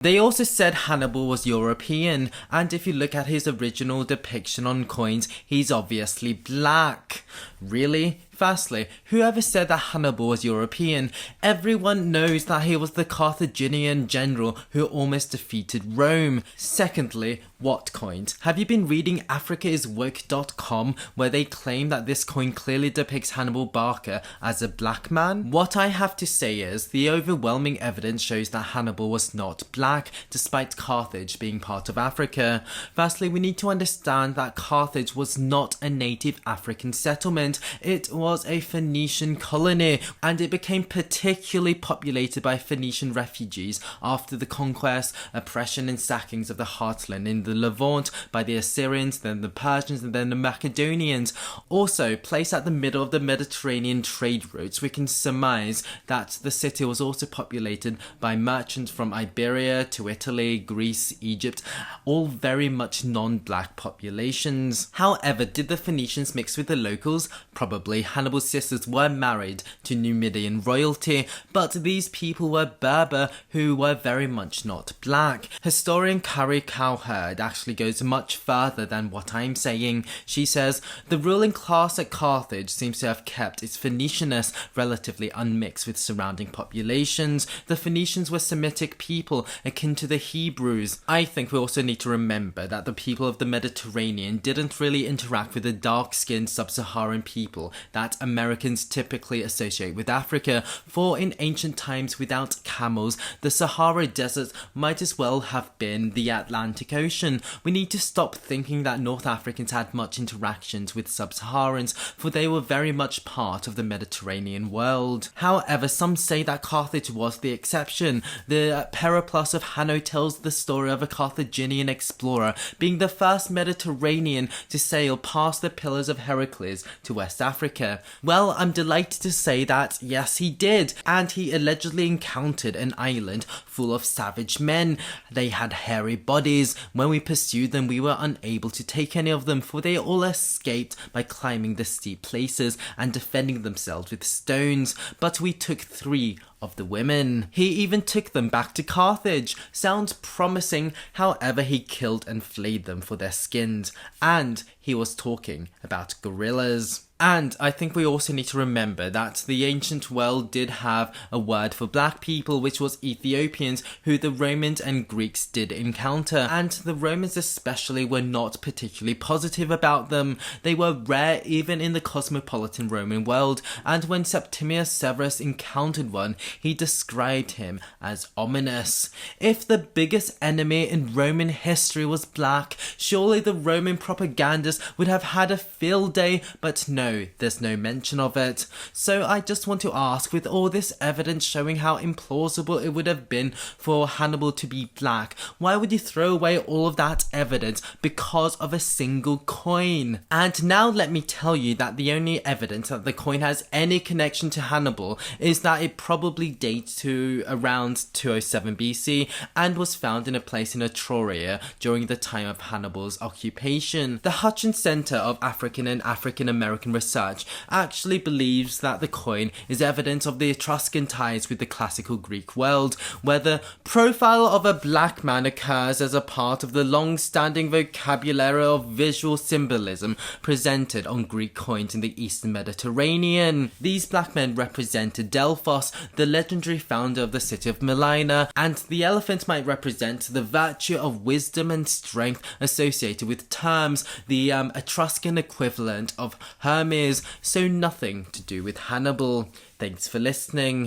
They also said Hannibal was European, and if you look at his original depiction on coins, he's obviously black. Really? Firstly, whoever said that Hannibal was European? Everyone knows that he was the Carthaginian general who almost defeated Rome. Secondly, what coins? Have you been reading africaiswoke.com where they claim that this coin clearly depicts Hannibal Barca as a black man? What I have to say is the overwhelming evidence shows that Hannibal was not black, despite Carthage being part of Africa. Firstly, we need to understand that Carthage was not a native African settlement. It was a Phoenician colony, and it became particularly populated by Phoenician refugees after the conquest, oppression and sackings of the heartland in the Levant by the Assyrians, then the Persians and then the Macedonians. Also, placed at the middle of the Mediterranean trade routes, we can surmise that the city was also populated by merchants from Iberia to Italy, Greece, Egypt, all very much non-black populations. However, did the Phoenicians mix with the locals? Probably. Hannibal's sisters were married to Numidian royalty, but these people were Berber who were very much not black. Historian Carrie Cowherd actually goes much further than what I'm saying. She says, the ruling class at Carthage seems to have kept its Phoenicianness relatively unmixed with surrounding populations. The Phoenicians were Semitic people akin to the Hebrews. I think we also need to remember that the people of the Mediterranean didn't really interact with the dark-skinned sub-Saharan people that Americans typically associate with Africa, for in ancient times without camels, the Sahara Desert might as well have been the Atlantic Ocean. We need to stop thinking that North Africans had much interactions with sub-Saharans, for they were very much part of the Mediterranean world. However, some say that Carthage was the exception. The Periplus of Hanno tells the story of a Carthaginian explorer being the first Mediterranean to sail past the Pillars of Heracles to West Africa. Well, I'm delighted to say that yes, he did, and he allegedly encountered an island full of savage men. They had hairy bodies. When we pursued them, we were unable to take any of them, for they all escaped by climbing the steep places and defending themselves with stones, but we took 3 of the women. He even took them back to Carthage. Sounds promising. However, he killed and flayed them for their skins, and he was talking about gorillas. And I think we also need to remember that the ancient world did have a word for black people, which was Ethiopians, who the Romans and Greeks did encounter, and the Romans especially were not particularly positive about them. They were rare even in the cosmopolitan Roman world, and when Septimius Severus encountered one, he described him as ominous. If the biggest enemy in Roman history was black, surely the Roman propagandists would have had a field day, but no, there's no mention of it. So I just want to ask, with all this evidence showing how implausible it would have been for Hannibal to be black, why would you throw away all of that evidence because of a single coin? And now let me tell you that the only evidence that the coin has any connection to Hannibal is that it probably dates to around 207 BC and was found in a place in Etruria during the time of Hannibal's occupation. The Hutchins Center of African and African American Research actually believes that the coin is evidence of the Etruscan ties with the classical Greek world, where the profile of a black man occurs as a part of the long-standing vocabulary of visual symbolism presented on Greek coins in the Eastern Mediterranean. These black men represented Delphos, the legendary founder of the city of Melina, and the elephant might represent the virtue of wisdom and strength associated with terms, the Etruscan equivalent of Hermes, so nothing to do with Hannibal. Thanks for listening.